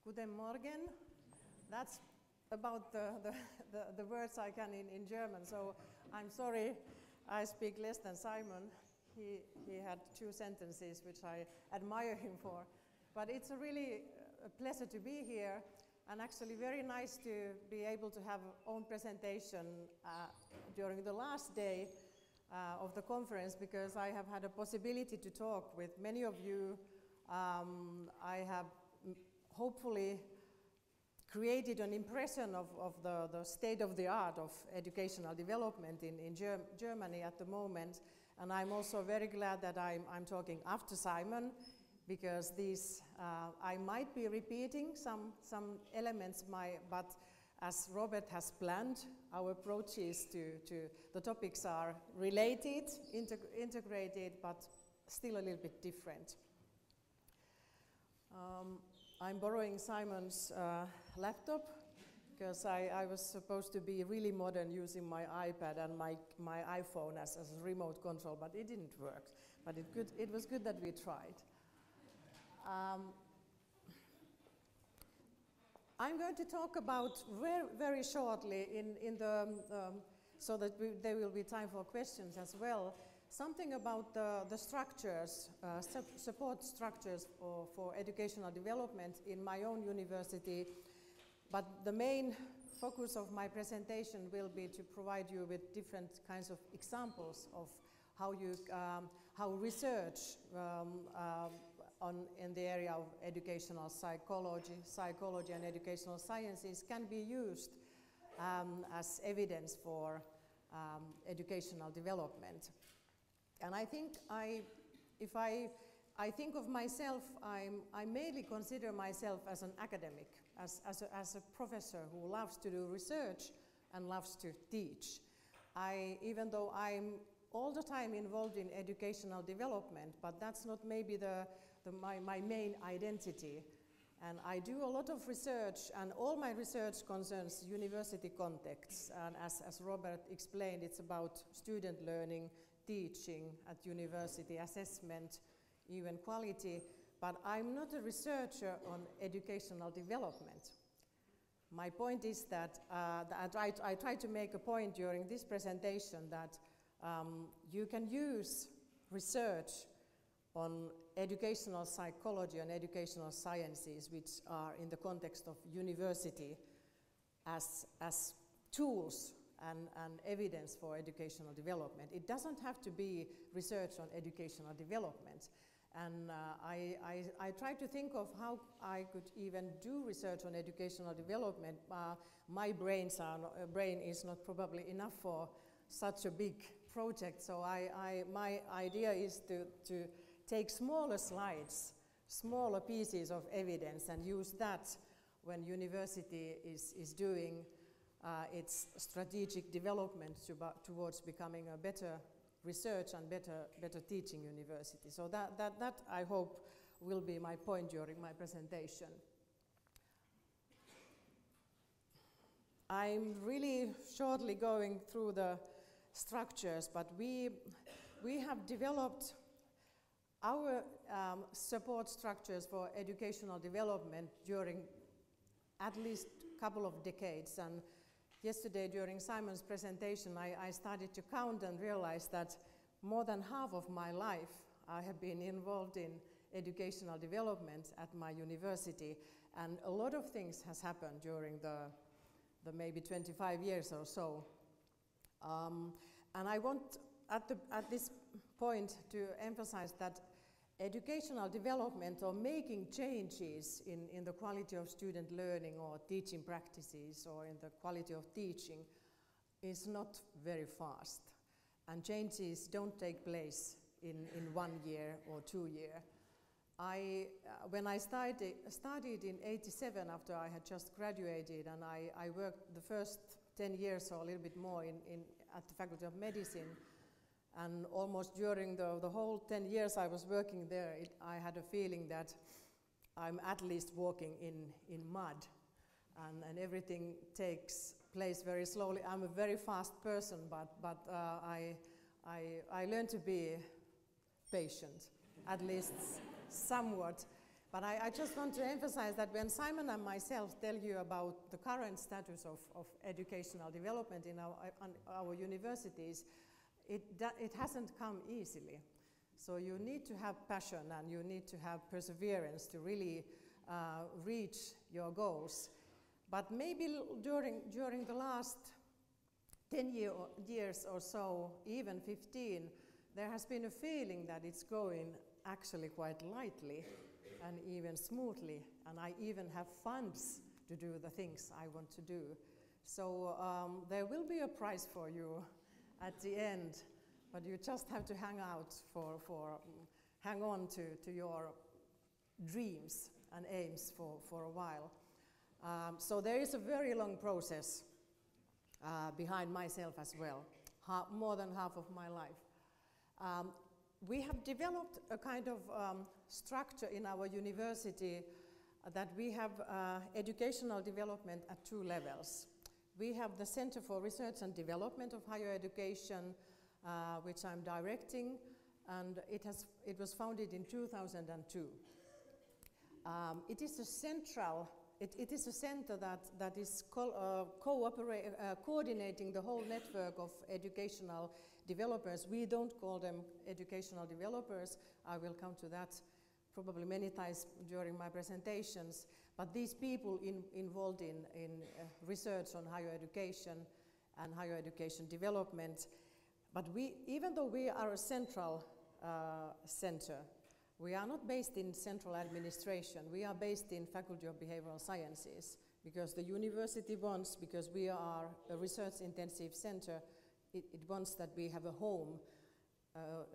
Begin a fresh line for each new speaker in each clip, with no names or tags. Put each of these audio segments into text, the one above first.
Guten Morgen. That's about the words I can in German, so I'm sorry I speak less than Simon. He had 2 sentences which I admire him for. But it's a really a pleasure to be here, and actually very nice to be able to have own presentation during the last day of the conference, because I have had a possibility to talk with many of you. I have hopefully created an impression of the state of the art of educational development in Germany at the moment. And I'm also very glad that I'm talking after Simon, because these, I might be repeating some elements, but as Robert has planned, our approaches to the topics are related, integrated, but still a little bit different. I'm borrowing Simon's laptop, because I was supposed to be really modern using my iPad and my iPhone as a remote control, but it didn't work. But it was good that we tried. I'm going to talk about very shortly in the so that there will be time for questions as well. Something about the structures, support structures for educational development in my own university. But the main focus of my presentation will be to provide you with different kinds of examples of how research in the area of educational psychology and educational sciences can be used as evidence for educational development. And I think if I think of myself, I mainly consider myself as an academic, as a professor who loves to do research and loves to teach. Even though I'm all the time involved in educational development, but that's not maybe my main identity. And I do a lot of research, and all my research concerns university contexts. And as Robert explained, it's about student learning, teaching at university, assessment, even quality, but I'm not a researcher on educational development. My point is that I try to make a point during this presentation that you can use research on educational psychology and educational sciences, which are in the context of university, as tools and evidence for educational development. It doesn't have to be research on educational development. And I try to think of how I could even do research on educational development. My brain is not probably enough for such a big project, so my idea is to take smaller slides, smaller pieces of evidence, and use that when university is doing its strategic development towards becoming a better research and better teaching university. So that I hope will be my point during my presentation. I'm really shortly going through the structures, but we have developed our support structures for educational development during at least a couple of decades. And yesterday during Simon's presentation, I started to count and realized that more than half of my life I have been involved in educational development at my university, and a lot of things has happened during the maybe 25 years or so. And I want at this point to emphasize that educational development or making changes in the quality of student learning or teaching practices or in the quality of teaching is not very fast. And changes don't take place in 1 year or 2 years. When I started in '87, after I had just graduated, and I worked the first 10 years or a little bit more at the Faculty of Medicine. And almost during the whole 10 years I was working there, I had a feeling that I'm at least walking in mud, and everything takes place very slowly. I'm a very fast person, but I learned to be patient, at least somewhat. But I just want to emphasize that when Simon and myself tell you about the current status of educational development in our universities, it hasn't come easily. So you need to have passion and you need to have perseverance to really reach your goals. But maybe during the last 10 years or so, even 15, there has been a feeling that it's going actually quite lightly and even smoothly, and I even have funds to do the things I want to do. So there will be a prize for you at the end, but you just have to hang on to your dreams and aims for a while. So there is a very long process behind myself as well, more than half of my life. We have developed a kind of structure in our university that we have educational development at 2 levels. We have the Center for Research and Development of Higher Education, which I'm directing, and it was founded in 2002. It is a center that is coordinating the whole network of educational developers. We don't call them educational developers. I will come to that probably many times during my presentations. But these people involved in research on higher education and higher education development. But even though we are a central center, we are not based in central administration. We are based in Faculty of Behavioral Sciences because the university wants, because we are a research-intensive center, it wants that we have a home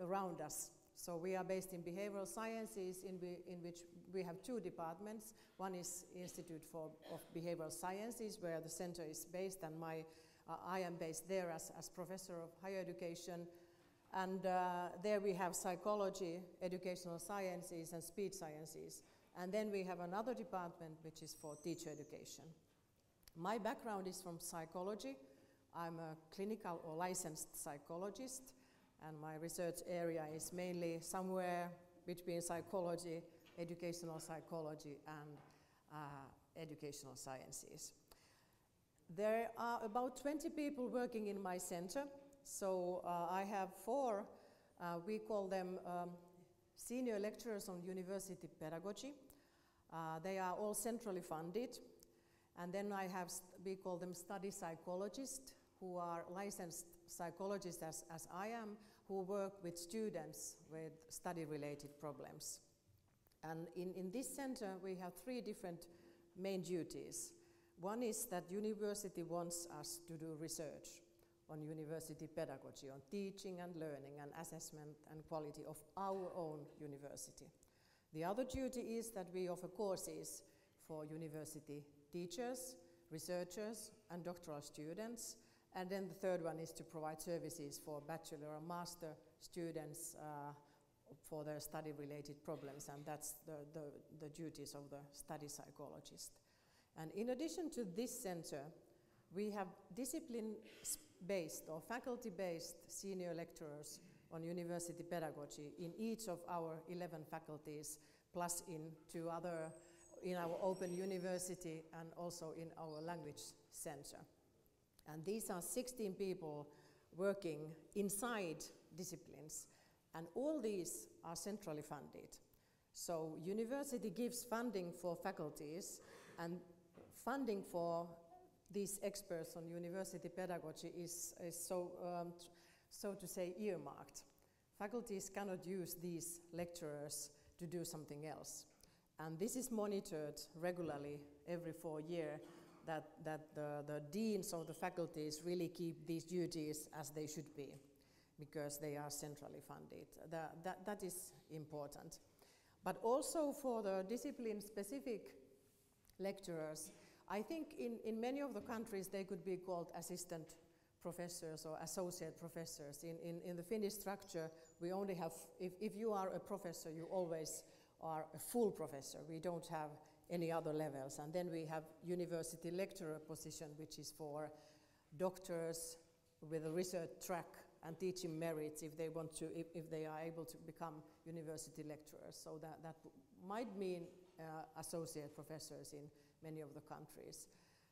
around us. So we are based in behavioral sciences, in which we have 2 departments. One is Institute of Behavioral Sciences, where the center is based, and I am based there as professor of higher education. And there we have psychology, educational sciences, and speech sciences. And then we have another department which is for teacher education. My background is from psychology. I'm a clinical or licensed psychologist, and my research area is mainly somewhere between psychology, educational psychology, and educational sciences. There are about 20 people working in my center. So I have 4, we call them senior lecturers on university pedagogy. They are all centrally funded. And then we call them study psychologists, who are licensed psychologists as I am, who work with students with study-related problems. And in this center, we have 3 different main duties. One is that university wants us to do research on university pedagogy, on teaching and learning and assessment and quality of our own university. The other duty is that we offer courses for university teachers, researchers, and doctoral students. And then the third one is to provide services for bachelor and master students for their study-related problems, and that's the duties of the study psychologist. And in addition to this center, we have discipline-based or faculty-based senior lecturers on university pedagogy in each of our 11 faculties, plus in 2 other, in our open university and also in our language center. And these are 16 people working inside disciplines, and all these are centrally funded. So university gives funding for faculties, and funding for these experts on university pedagogy is so to say earmarked. Faculties cannot use these lecturers to do something else. And this is monitored regularly every 4 years, that the deans of the faculties really keep these duties as they should be, because they are centrally funded. That is important. But also for the discipline-specific lecturers, I think in many of the countries they could be called assistant professors or associate professors. In the Finnish structure, we only have, if you are a professor, you always are a full professor. We don't have any other levels. And then we have university lecturer position, which is for doctors with a research track and teaching merits if they want to, if they are able to become university lecturers. So that might mean associate professors in many of the countries.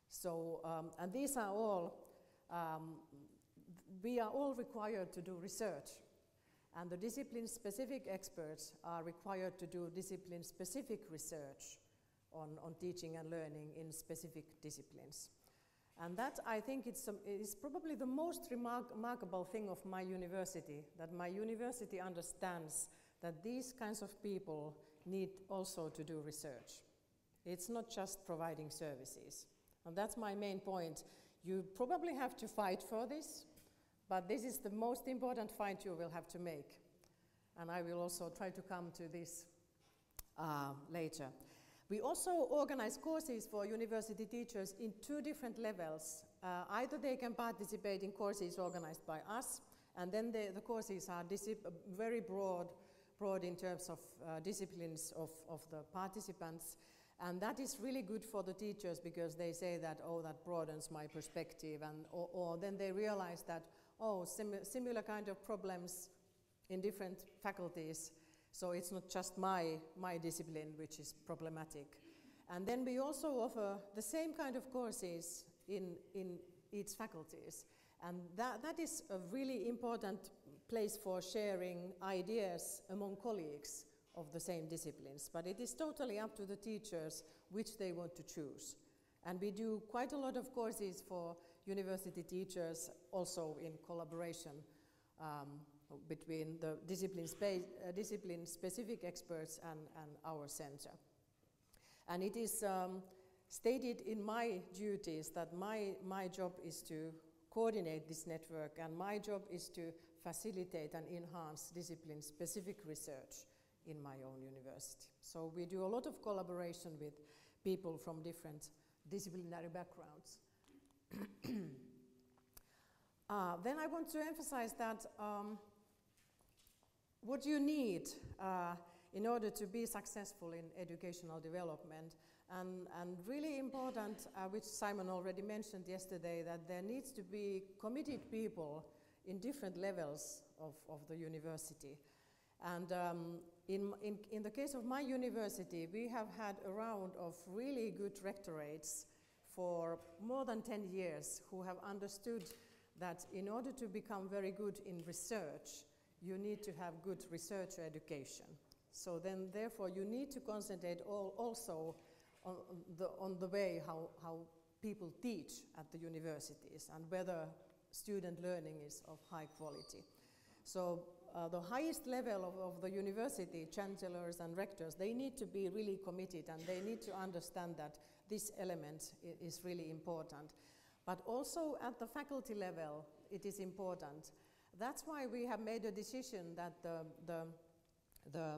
So, and these are all, we are all required to do research. And the discipline-specific experts are required to do discipline-specific research on teaching and learning in specific disciplines. And that, I think, is probably the most remarkable thing of my university, that my university understands that these kinds of people need also to do research. It's not just providing services. And that's my main point. You probably have to fight for this, but this is the most important fight you will have to make. And I will also try to come to this later. We also organize courses for university teachers in 2 different levels. Either they can participate in courses organized by us, and then the courses are very broad in terms of disciplines of the participants. And that is really good for the teachers because they say that, oh, that broadens my perspective, and or then they realize that, oh, similar kind of problems in different faculties. So it's not just my discipline which is problematic. And then we also offer the same kind of courses in each faculties. And that is a really important place for sharing ideas among colleagues of the same disciplines. But it is totally up to the teachers which they want to choose. And we do quite a lot of courses for university teachers also in collaboration between the discipline-specific experts and our center. And it is stated in my duties that my job is to coordinate this network, and my job is to facilitate and enhance discipline-specific research in my own university. So we do a lot of collaboration with people from different disciplinary backgrounds. Then I want to emphasize that what you need in order to be successful in educational development, and really important, which Simon already mentioned yesterday, that there needs to be committed people in different levels of the university. And in the case of my university, we have had a round of really good rectorates for more than 10 years who have understood that in order to become very good in research, you need to have good research education. So then, therefore, you need to concentrate also on the way how people teach at the universities and whether student learning is of high quality. So the highest level of the university, chancellors and rectors, they need to be really committed, and they need to understand that this element is really important. But also at the faculty level, it is important. That's why we have made a decision that the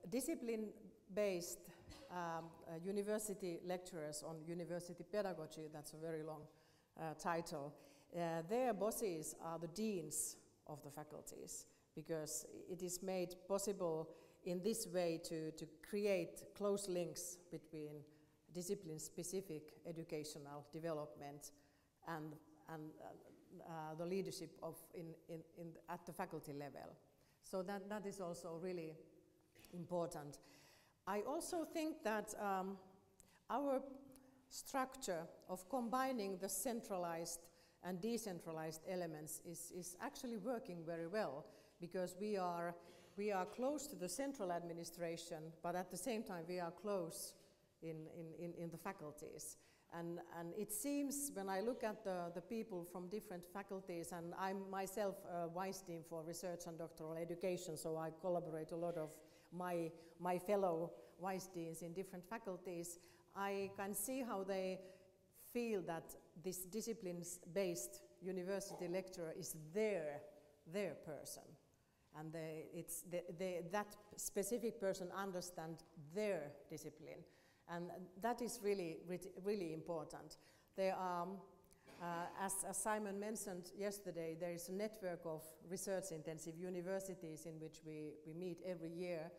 discipline-based university lecturers on university pedagogy, that's a very long title, their bosses are the deans of the faculties, because it is made possible in this way to create close links between discipline-specific educational development and the leadership at the faculty level. So that is also really important. I also think that our structure of combining the centralized and decentralized elements is actually working very well, because we are close to the central administration, but at the same time we are close in the faculties. And it seems, when I look at the people from different faculties, and I'm myself a Vice Dean for Research and Doctoral Education, so I collaborate a lot of my fellow Vice Deans in different faculties, I can see how they feel that this disciplines-based university lecturer is their person. And that specific person understands their discipline. And that is really, really important. There are, as Simon mentioned yesterday, there is a network of research-intensive universities in which we meet every year,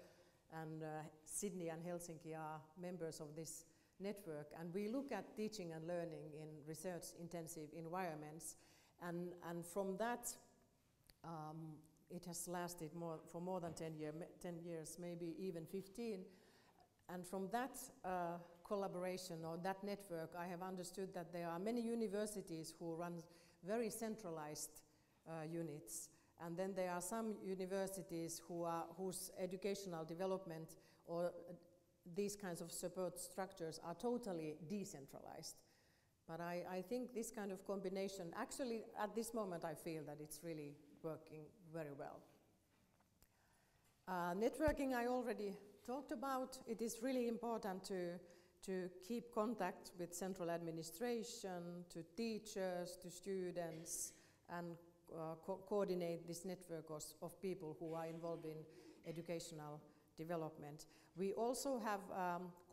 and Sydney and Helsinki are members of this network. And we look at teaching and learning in research-intensive environments. And from that, it has lasted for more than 10 years, maybe even 15. And from that collaboration or that network, I have understood that there are many universities who run very centralized units. And then there are some universities whose educational development or these kinds of support structures are totally decentralized. But I think this kind of combination, actually at this moment I feel that it's really working very well. Networking I already talked about. It is really important to keep contact with central administration, to teachers, to students, and coordinate this network of people who are involved in educational development. We also have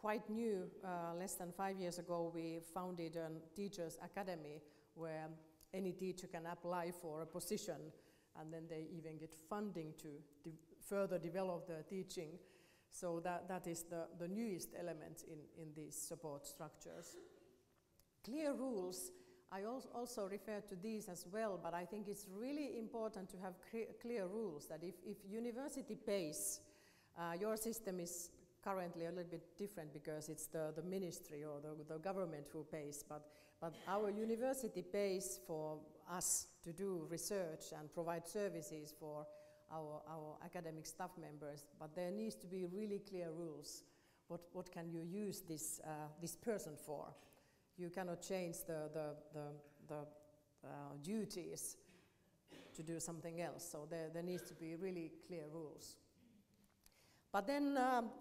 quite new, less than 5 years ago, we founded a teachers' academy where any teacher can apply for a position, and then they even get funding to further develop their teaching. So that is the newest element in these support structures. Clear rules, I also refer to these as well, but I think it's really important to have clear rules that if university pays, your system is currently a little bit different because it's the ministry or the government who pays, but our university pays for us to do research and provide services for our academic staff members, but there needs to be really clear rules. What can you use this person for? You cannot change the duties to do something else, so there needs to be really clear rules. But then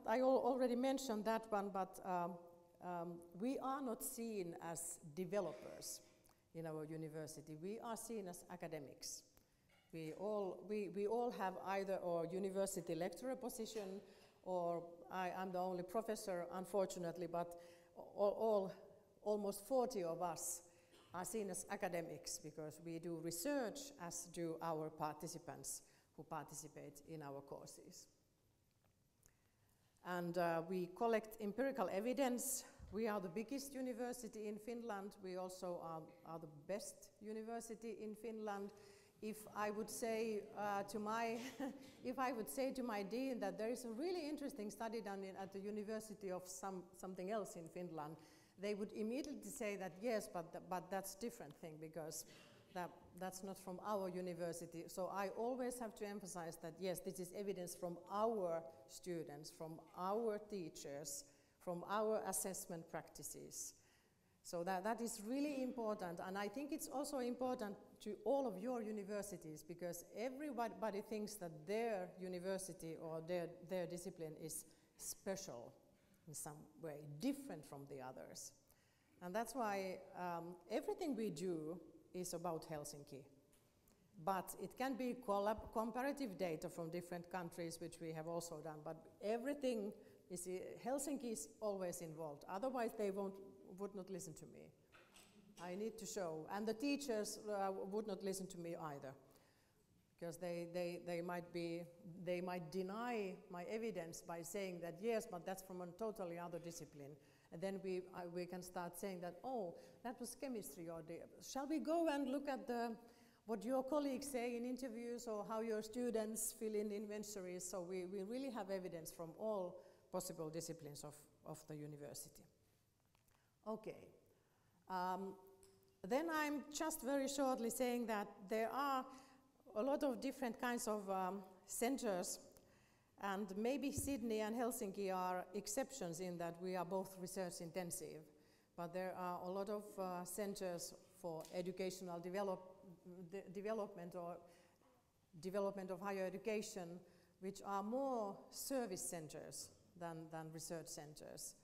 I already mentioned that one, but we are not seen as developers in our university. We are seen as academics. We all have either a university lecturer position, or I'm the only professor, unfortunately, but almost 40 of us are seen as academics because we do research, as do our participants who participate in our courses. And we collect empirical evidence. We are the biggest university in Finland. We also are the best university in Finland. If I would say to my dean that there is a really interesting study done at the university of something else in Finland, they would immediately say that yes, but that's a different thing because that's not from our university. So I always have to emphasize that yes, this is evidence from our students, from our teachers, from our assessment practices. So that is really important, and I think it's also important to all of your universities because everybody thinks that their university or their discipline is special in some way, different from the others. And that's why everything we do is about Helsinki. But it can be comparative data from different countries, which we have also done, but everything is, Helsinki is always involved, otherwise they would not listen to me. I need to show, and the teachers would not listen to me either, because they might deny my evidence by saying that yes, but that's from a totally other discipline, and then we can start saying that that was chemistry, or shall we go and look at what your colleagues say in interviews or how your students fill in inventories? So we really have evidence from all possible disciplines of the university. Okay. Then I'm just very shortly saying that there are a lot of different kinds of centers, and maybe Sydney and Helsinki are exceptions in that we are both research intensive, but there are a lot of centers for educational development or development of higher education, which are more service centers than research centers.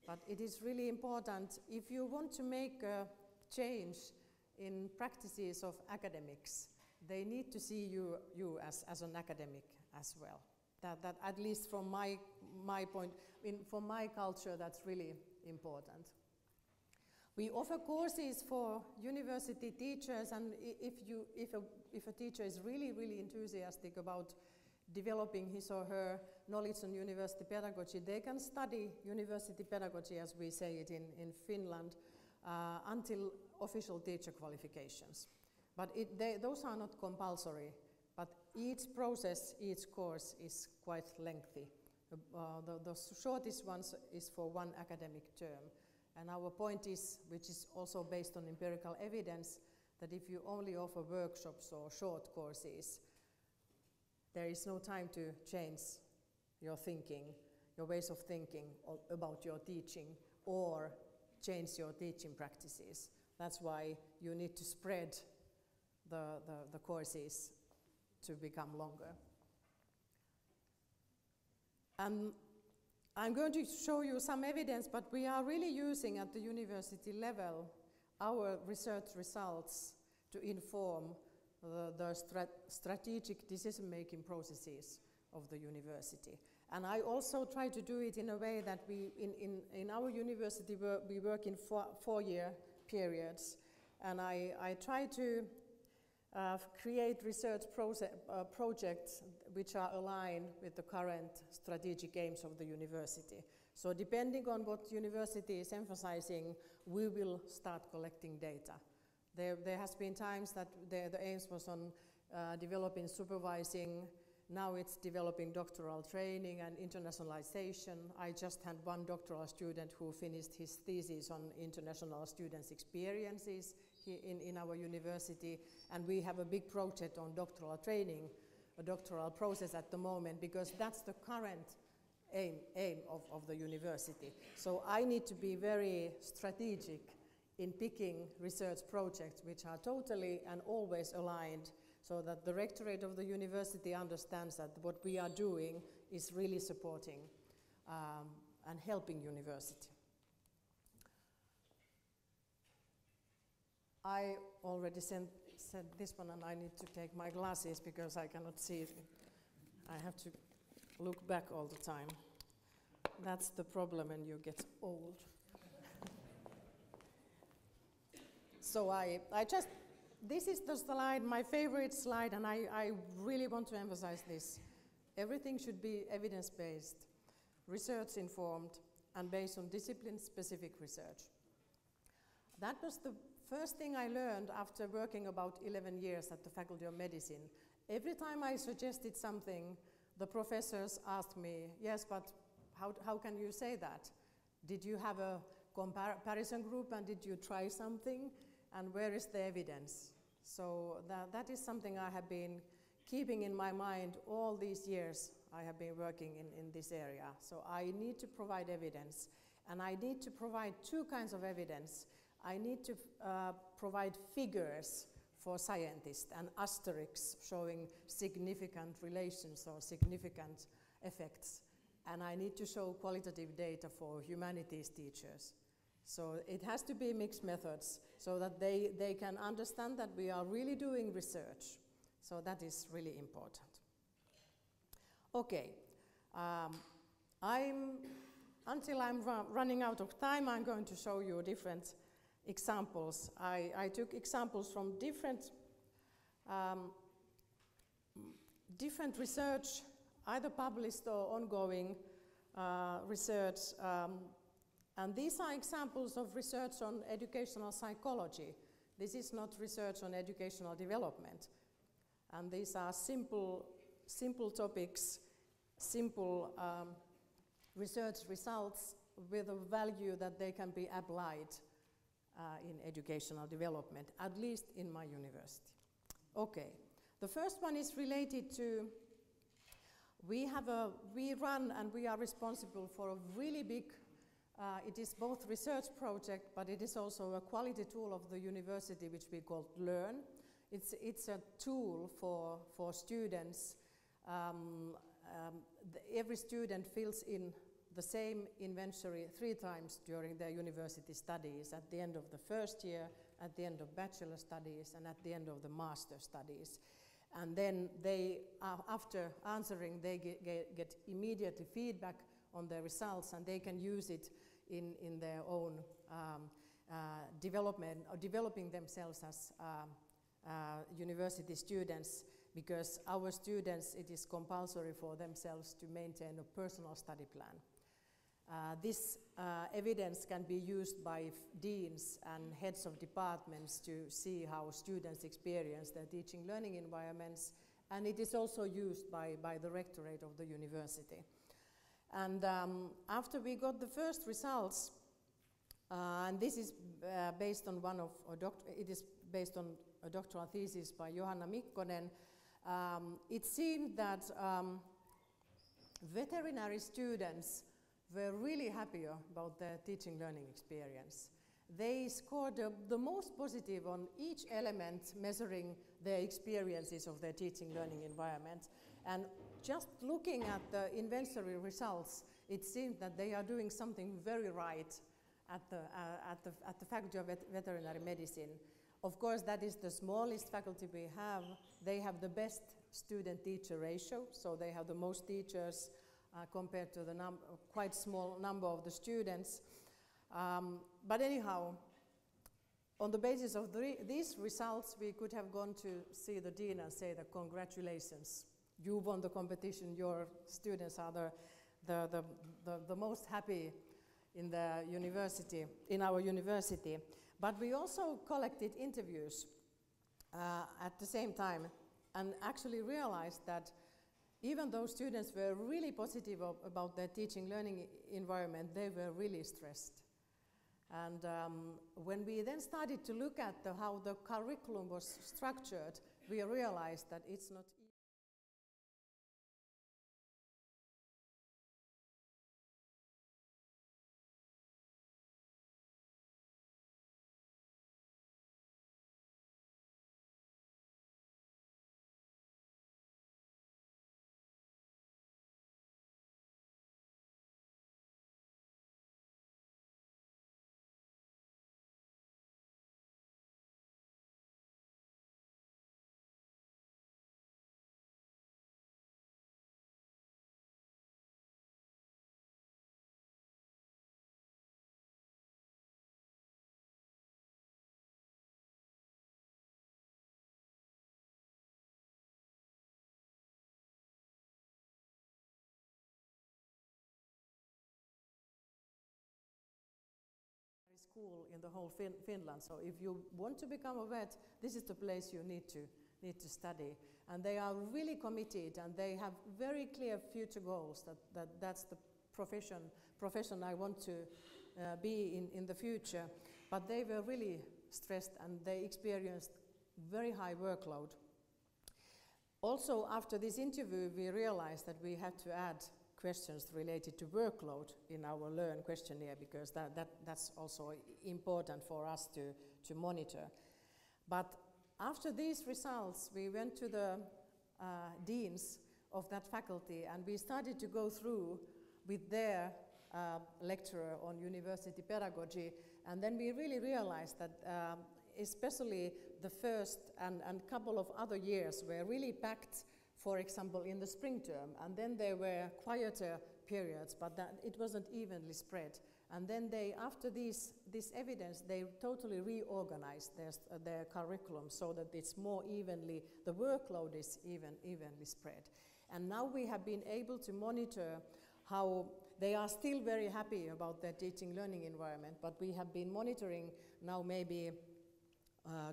But it is really important, if you want to make a change in practices of academics, they need to see you as an academic as well. That at least from my point, from my culture, that's really important. We offer courses for university teachers, and if a teacher is really enthusiastic about developing his or her knowledge on university pedagogy, they can study university pedagogy, as we say it in Finland, until official teacher qualifications. but those are not compulsory, but each process, each course is quite lengthy. The shortest one is for one academic term. And our point is, which is also based on empirical evidence, that if you only offer workshops or short courses, there is no time to change your thinking, your ways of thinking about your teaching, or change your teaching practices. That's why you need to spread the courses to become longer. And I'm going to show you some evidence, but we are really using at the university level our research results to inform the strategic decision-making processes of the university. And I also try to do it in a way that we, in our university, we work in four-year periods. And I try to create research projects which are aligned with the current strategic aims of the university. So depending on what university is emphasizing, we will start collecting data. There has been times that the aims was on developing supervising. Now it's developing doctoral training and internationalization. I just had one doctoral student who finished his thesis on international students' experiences in our university, and we have a big project on doctoral training, a doctoral process at the moment, because that's the current aim of the university. So I need to be very strategic in picking research projects which are totally and always aligned, so that the rectorate of the university understands that what we are doing is really supporting and helping university. I already said this one, and I need to take my glasses because I cannot see it. I have to look back all the time. That's the problem when you get old. So this is the slide, my favorite slide, and I really want to emphasize this. Everything should be evidence-based, research-informed, and based on discipline-specific research. That was the first thing I learned after working about 11 years at the Faculty of Medicine. Every time I suggested something, the professors asked me, yes, but how can you say that? Did you have a comparison group, and did you try something? And where is the evidence? So that is something I have been keeping in my mind all these years I have been working in this area. So I need to provide evidence, and I need to provide two kinds of evidence. I need to provide figures for scientists and asterisks showing significant relations or significant effects. And I need to show qualitative data for humanities teachers. So it has to be mixed methods so that they can understand that we are really doing research. So that is really important. Okay, until I'm running out of time, I'm going to show you different examples. I took examples from different research, either published or ongoing research. And these are examples of research on educational psychology. This is not research on educational development. And these are simple topics, simple research results with a value that they can be applied in educational development, at least in my university. Okay, the first one is related to, we run and we are responsible for a really big, it is both research project, but it is also a quality tool of the university, which we call Learn. It's a tool for students. Every student fills in the same inventory 3 times during their university studies, at the end of the first year, at the end of bachelor studies, and at the end of the master studies. And then they, after answering, they get immediately feedback on their results, and they can use it in their own development, or developing themselves as university students, because our students, it is compulsory for themselves to maintain a personal study plan. This evidence can be used by deans and heads of departments to see how students experience their teaching learning environments, and it is also used by the rectorate of the university. And after we got the first results, and this is based on based on a doctoral thesis by Johanna Mikkonen, it seemed that veterinary students were really happy about their teaching learning experience. They scored the most positive on each element measuring their experiences of their teaching learning environment. And just looking at the inventory results, it seems that they are doing something very right at the Faculty of Veterinary Medicine. Of course, that is the smallest faculty we have. They have the best student-teacher ratio, so they have the most teachers compared to the quite small number of the students. But anyhow, on the basis of these results, we could have gone to see the dean and say that congratulations, you won the competition, your students are the most happy in the university, in our university. But we also collected interviews at the same time and actually realized that even though students were really positive about their teaching learning environment, they were really stressed. And when we then started to look at how the curriculum was structured, we realized that it's not school in the whole Finland. So if you want to become a vet, this is the place you need to study. And they are really committed, and they have very clear future goals that's the profession I want to be in the future. But they were really stressed, and they experienced very high workload. Also, after this interview, we realized that we had to add questions related to workload in our Learn questionnaire, because that's also important for us to monitor. But after these results, we went to the deans of that faculty, and we started to go through with their lecturer on university pedagogy, and then we really realized that especially the first and couple of other years were really packed, for example, in the spring term, and then there were quieter periods, but that it wasn't evenly spread. And then they, after this evidence, they totally reorganized their curriculum so that it's more evenly, the workload is evenly spread. And now we have been able to monitor how they are still very happy about their teaching learning environment, but we have been monitoring now maybe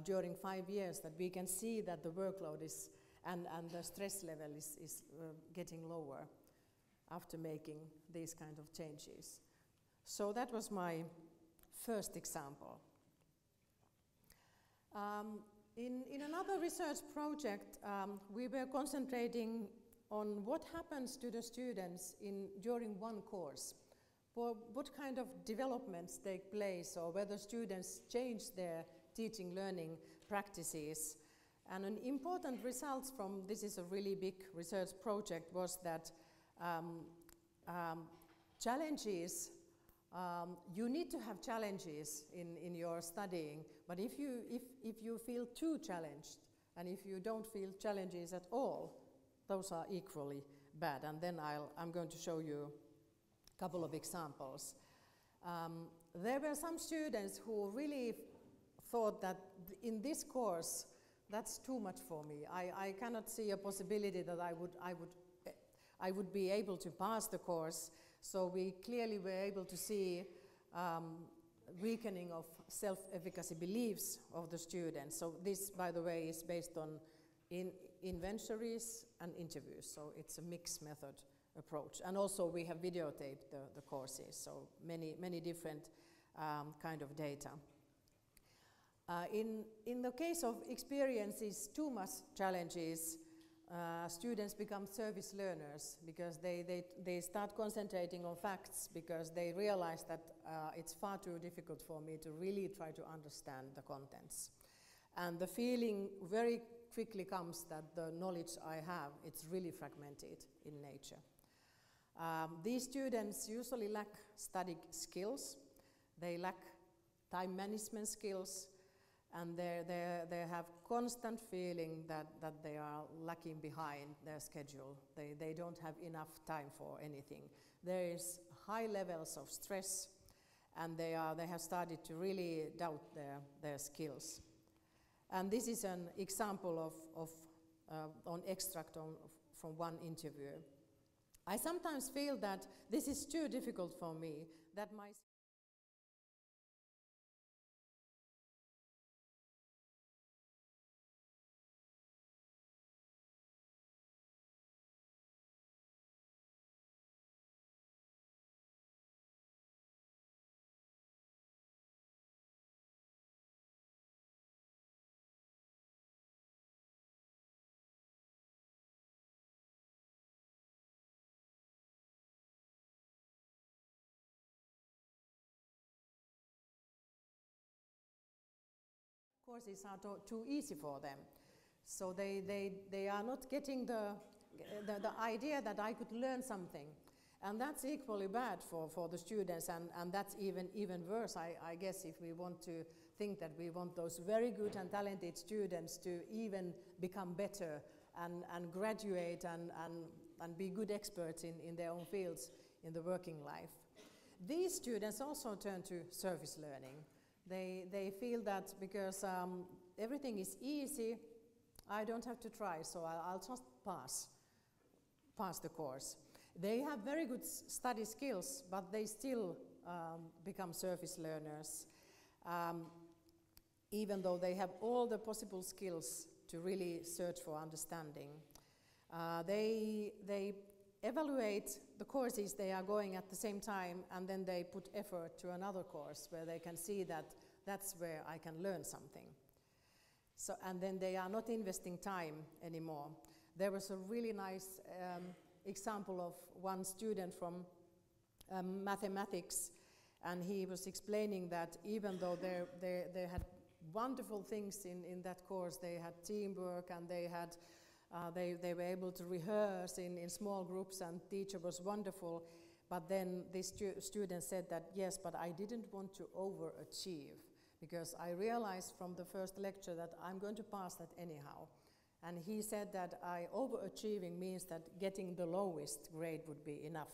during 5 years that we can see that the workload is and the stress level is getting lower after making these kind of changes. So that was my first example. In another research project, we were concentrating on what happens to the students during one course. What kind of developments take place, or whether students change their teaching learning practices. And an important result from this is a really big research project was that challenges, you need to have challenges in your studying, but if you feel too challenged and if you don't feel challenges at all, those are equally bad. And then I'm going to show you a couple of examples. There were some students who really thought that in this course that's too much for me. I cannot see a possibility that I would be able to pass the course. So we clearly were able to see weakening of self-efficacy beliefs of the students. So this, by the way, is based on inventories and interviews, so it's a mixed method approach. And also we have videotaped the courses, so many different kind of data. In the case of experiences too much challenges, students become service learners because they start concentrating on facts because they realize that it's far too difficult for me to really try to understand the contents. And the feeling very quickly comes that the knowledge I have, it's really fragmented in nature. These students usually lack study skills, they lack time management skills, and they have constant feeling that they are lacking behind their schedule. They don't have enough time for anything. There is high levels of stress, and they have started to really doubt their skills. And this is an example of an extract from one interview. I sometimes feel that this is too difficult for me, that my courses are too easy for them. So they are not getting the idea that I could learn something. And that's equally bad for the students, and that's even worse, I guess, if we want to think that we want those very good and talented students to even become better and graduate and be good experts in their own fields in the working life. These students also turn to service learning. They feel that because everything is easy, I don't have to try, so I'll just pass the course. They have very good study skills, but they still become service learners, even though they have all the possible skills to really search for understanding. They evaluate the courses they are going at the same time, and then they put effort to another course where they can see that that's where I can learn something. So, and then they are not investing time anymore. There was a really nice example of one student from mathematics, and he was explaining that even though they had wonderful things in that course, they had teamwork, and they were able to rehearse in small groups, and teacher was wonderful. But then this student said that, yes, but I didn't want to overachieve, because I realized from the first lecture that I'm going to pass that anyhow. And he said that overachieving means that getting the lowest grade would be enough.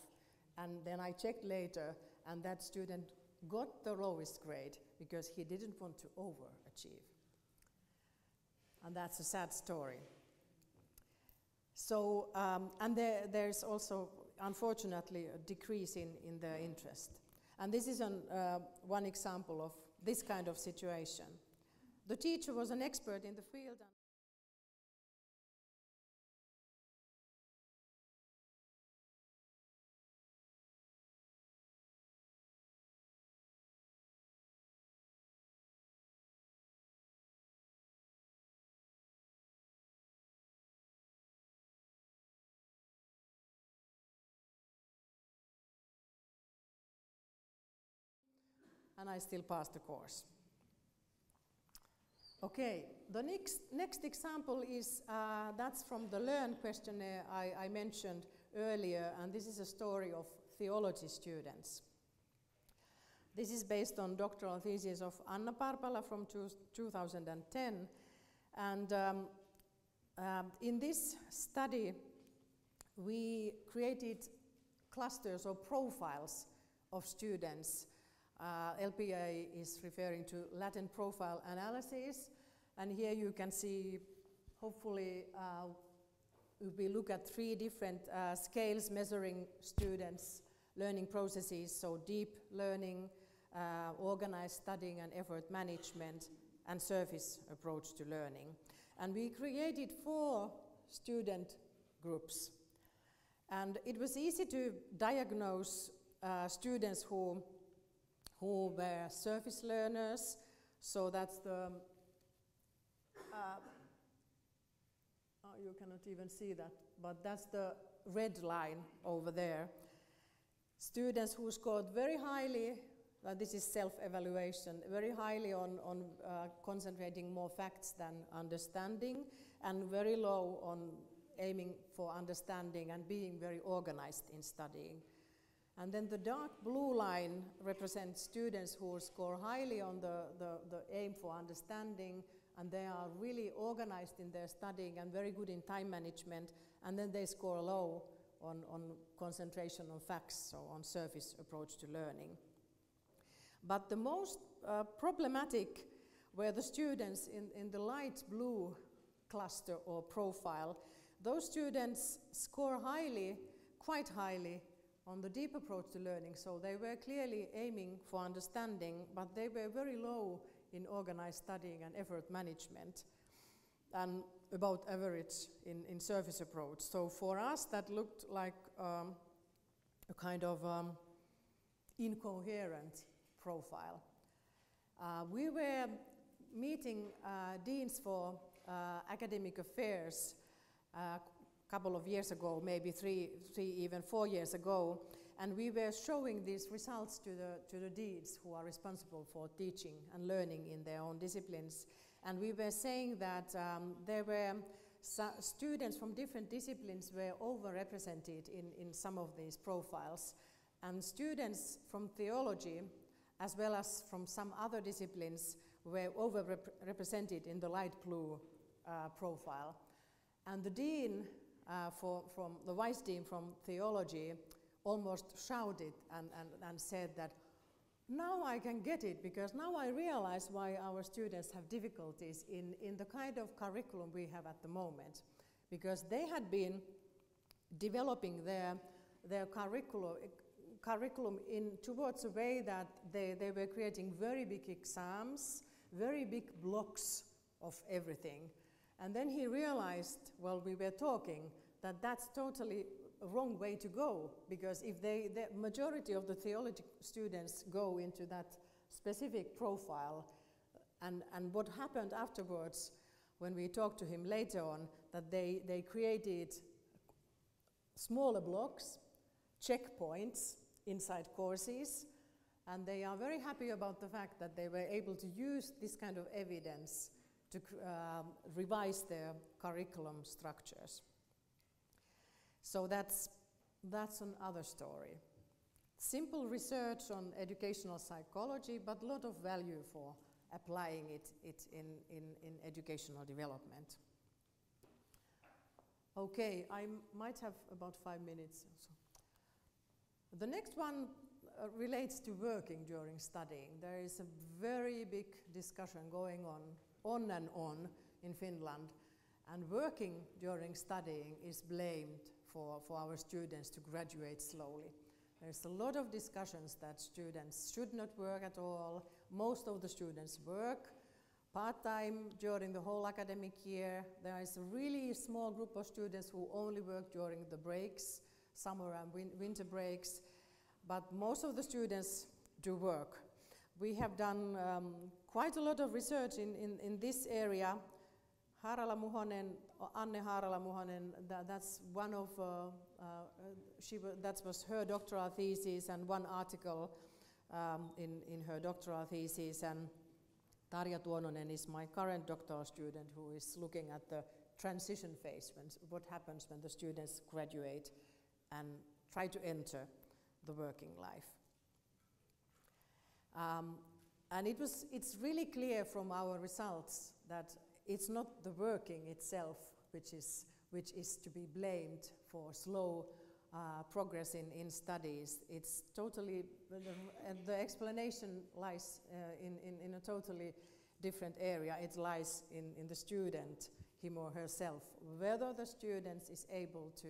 And then I checked later, and that student got the lowest grade because he didn't want to overachieve. And that's a sad story. So, and there's also, unfortunately, a decrease in their interest. And this is one example of this kind of situation. The teacher was an expert in the field. And I still passed the course. Okay, the next example is, that's from the Learn questionnaire I mentioned earlier, and this is a story of theology students. This is based on doctoral thesis of Anna Parpala from 2010, and in this study we created clusters or profiles of students. LPA is referring to latent profile analysis, and here you can see, hopefully, if we look at 3 different scales measuring students' learning processes, so deep learning, organized studying and effort management, and surface approach to learning. And we created 4 student groups. And it was easy to diagnose students who were surface learners, so that's the, you cannot even see that, but that's the red line over there. Students who scored very highly, this is self-evaluation, very highly on concentrating more facts than understanding, and very low on aiming for understanding and being very organized in studying. And then the dark blue line represents students who score highly on the aim for understanding, and they are really organized in their studying and very good in time management, and then they score low on concentration on facts, so on surface approach to learning. But the most problematic were the students in the light blue cluster or profile. Those students score highly, quite highly, on the deep approach to learning, so they were clearly aiming for understanding, but they were very low in organized studying and effort management, and about average in surface approach. So for us that looked like a kind of incoherent profile. We were meeting deans for academic affairs a couple of years ago, maybe three, even 4 years ago, and we were showing these results to the deans who are responsible for teaching and learning in their own disciplines. And we were saying that there were students from different disciplines were overrepresented in some of these profiles, and students from theology as well as from some other disciplines were overrepresented in the light blue profile. And the dean from the vice dean from theology almost shouted and said that, now I can get it, because now I realize why our students have difficulties in the kind of curriculum we have at the moment. Because they had been developing their curriculum towards a way that they were creating very big exams, very big blocks of everything. And then he realized, while we were talking, that that's totally a wrong way to go, because if the majority of the theology students go into that specific profile, and what happened afterwards when we talked to him later on, that they created smaller blocks, checkpoints inside courses, and they are very happy about the fact that they were able to use this kind of evidence to revise their curriculum structures. So that's another story. Simple research on educational psychology, but a lot of value for applying it in educational development. Okay, I might have about 5 minutes. The next one relates to working during studying. There is a very big discussion going on and on in Finland, and working during studying is blamed for our students to graduate slowly. There's a lot of discussions that students should not work at all. Most of the students work part-time during the whole academic year. There is a really small group of students who only work during the breaks, summer and winter breaks, but most of the students do work. We have done quite a lot of research in this area. Anne Haarala-Muhonen, that's one of, that was her doctoral thesis and one article in her doctoral thesis, and Tarja Tuononen is my current doctoral student who is looking at the transition phase, what happens when the students graduate and try to enter the working life. And it's really clear from our results that it's not the working itself which is to be blamed for slow progress in studies. It's totally, the explanation lies in a totally different area. It lies in the student, him or herself, whether the student is able to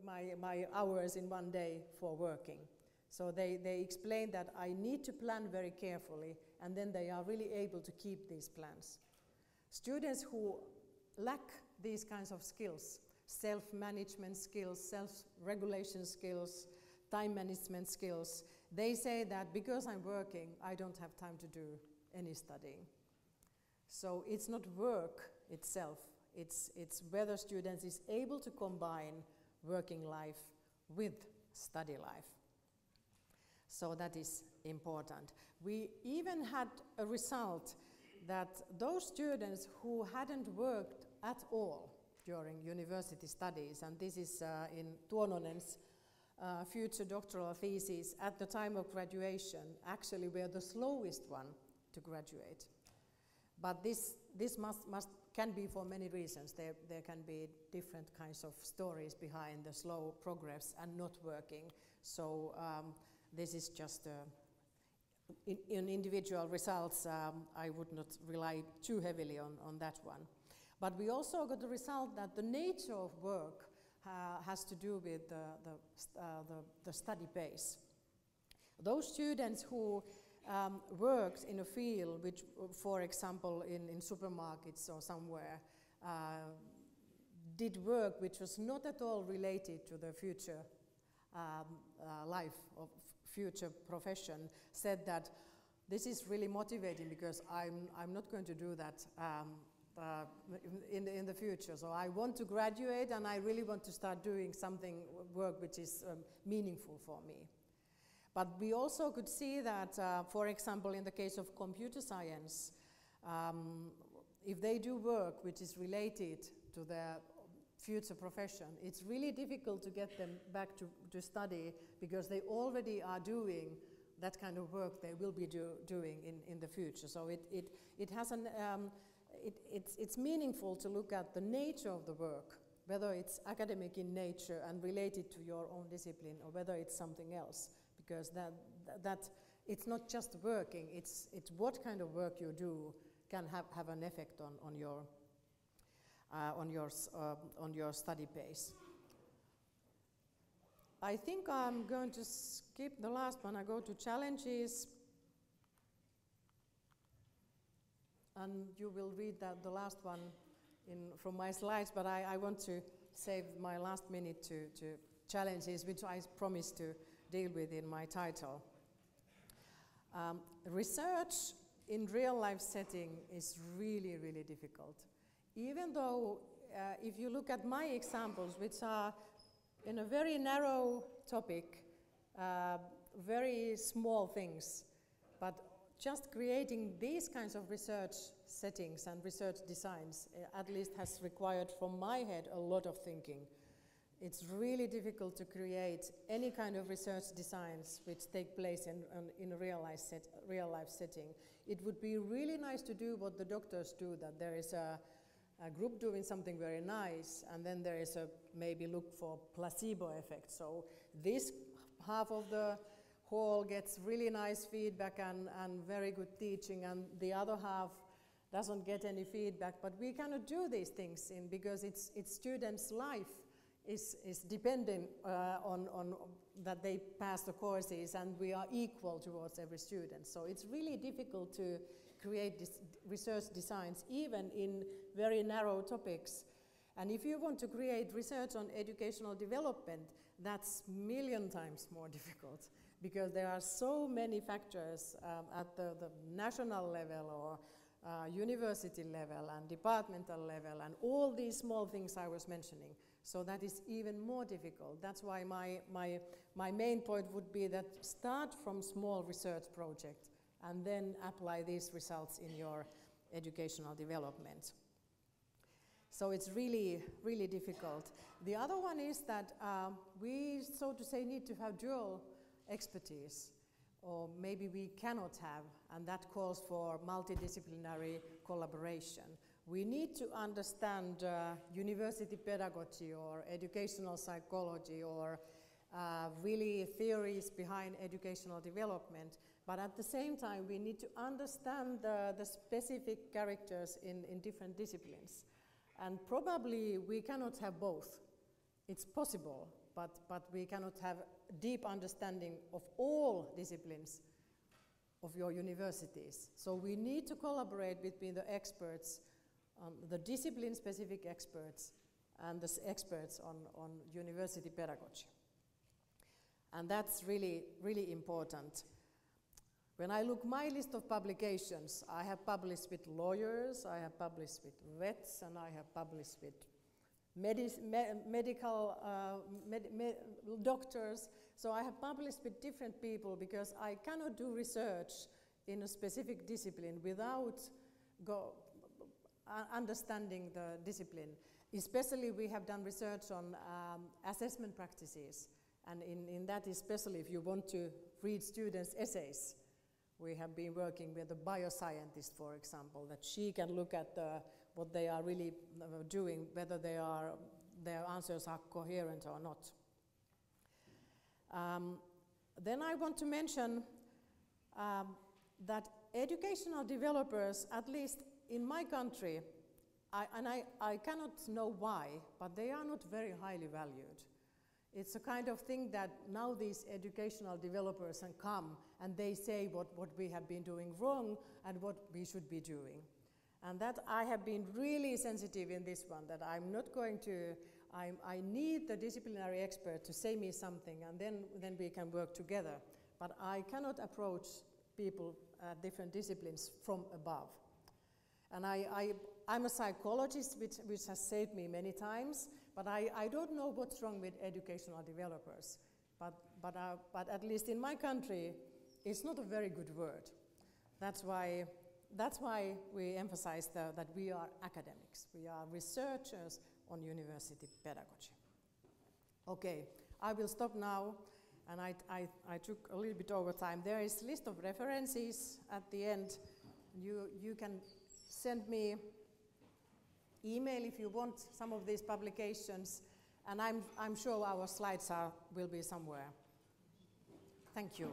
my hours in one day for working. So they explain that I need to plan very carefully, and then they are really able to keep these plans. Students who lack these kinds of skills, self-management skills, self-regulation skills, time management skills, they say that because I'm working, I don't have time to do any studying. So it's not work itself, it's whether students is able to combine working life with study life. So that is important. We even had a result that those students who hadn't worked at all during university studies, and this is in Tuononen's future doctoral thesis, at the time of graduation, actually were the slowest one to graduate. But this can be for many reasons. There can be different kinds of stories behind the slow progress and not working. So this is just in individual results. I would not rely too heavily on that one. But we also got the result that the nature of work has to do with the study pace. Those students who worked in a field which, for example, in supermarkets or somewhere, did work which was not at all related to the future life of future profession, said that this is really motivating because I'm not going to do that in the future. So I want to graduate and I really want to start doing something, work which is meaningful for me. But we also could see that, for example, in the case of computer science, if they do work which is related to their future profession, it's really difficult to get them back to study because they already are doing that kind of work they will be doing in the future. So it has it's meaningful to look at the nature of the work, whether it's academic in nature and related to your own discipline, or whether it's something else, because that it's not just working, it's what kind of work you do can have an effect on your study pace. I think I'm going to skip the last one. I go to challenges, and you will read the last one from my slides, but I want to save my last minute to challenges, which I promised to deal with in my title. Research in real life setting is really, really difficult. Even though if you look at my examples, which are in a very narrow topic, very small things, but just creating these kinds of research settings and research designs at least has required from my head a lot of thinking. It's really difficult to create any kind of research designs which take place in a real life setting. It would be really nice to do what the doctors do, that there is a group doing something very nice, and then there is maybe look for placebo effect. So this half of the hall gets really nice feedback and very good teaching, and the other half doesn't get any feedback. But we cannot do these things because it's students' life is dependent on that they pass the courses, and we are equal towards every student. So it's really difficult to create research designs, even in very narrow topics. And if you want to create research on educational development, that's a million times more difficult, because there are so many factors at the national level or university level and departmental level and all these small things I was mentioning. So that is even more difficult. That's why my main point would be that start from small research projects and then apply these results in your educational development. So it's really, really difficult. The other one is that we, so to say, need to have dual expertise, or maybe we cannot have, and that calls for multidisciplinary collaboration. We need to understand university pedagogy or educational psychology or really theories behind educational development, but at the same time we need to understand the specific characters in different disciplines. And probably we cannot have both. it's possible, but we cannot have deep understanding of all disciplines of your universities. So we need to collaborate between the experts, the discipline-specific experts, and the experts on university pedagogy. And that's really, really important. When I look my list of publications, I have published with lawyers, I have published with vets, and I have published with medical doctors. So I have published with different people because I cannot do research in a specific discipline without understanding the discipline. Especially we have done research on assessment practices, and in that especially if you want to read students' essays, we have been working with a bioscientist, for example, that she can look at what they are really doing, whether their answers are coherent or not. Then I want to mention that educational developers, at least in my country, I cannot know why, but they are not very highly valued. It's a kind of thing that now these educational developers can come and they say what we have been doing wrong and what we should be doing. And that I have been really sensitive in this one, that I'm not going to, I need the disciplinary expert to say me something, and then we can work together. But I cannot approach people at different disciplines from above. And I'm a psychologist, which has saved me many times, but I don't know what's wrong with educational developers. But at least in my country, it's not a very good word. That's why we emphasize that we are academics. We are researchers on university pedagogy. Okay, I will stop now, and I took a little bit over time. There is a list of references at the end. You can send me email if you want some of these publications, and I'm sure our slides will be somewhere. Thank you.